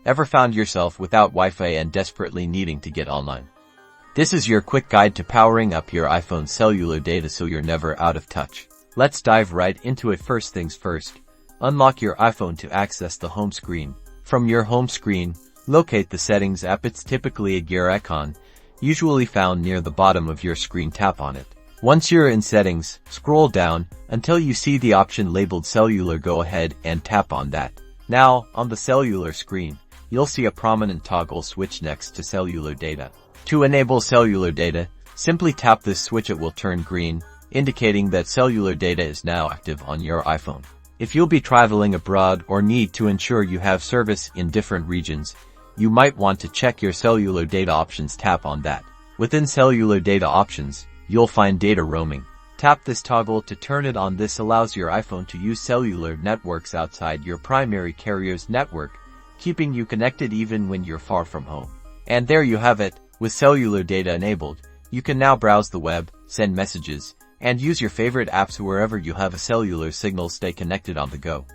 Ever found yourself without Wi-Fi and desperately needing to get online? This is your quick guide to powering up your iPhone's cellular data so you're never out of touch. Let's dive right into it. First things first, unlock your iPhone to access the home screen. From your home screen, locate the Settings app. It's typically a gear icon, usually found near the bottom of your screen. Tap on it. Once you're in Settings, scroll down until you see the option labeled Cellular. Go ahead and tap on that. Now, on the cellular screen, you'll see a prominent toggle switch next to cellular data. To enable cellular data, simply tap this switch. It will turn green, indicating that cellular data is now active on your iPhone. If you'll be traveling abroad or need to ensure you have service in different regions, you might want to check your cellular data options. Tap on that. Within cellular data options, you'll find data roaming. Tap this toggle to turn it on. This allows your iPhone to use cellular networks outside your primary carrier's network, keeping you connected even when you're far from home. And there you have it. With cellular data enabled, you can now browse the web, send messages, and use your favorite apps wherever you have a cellular signal. Stay connected on the go.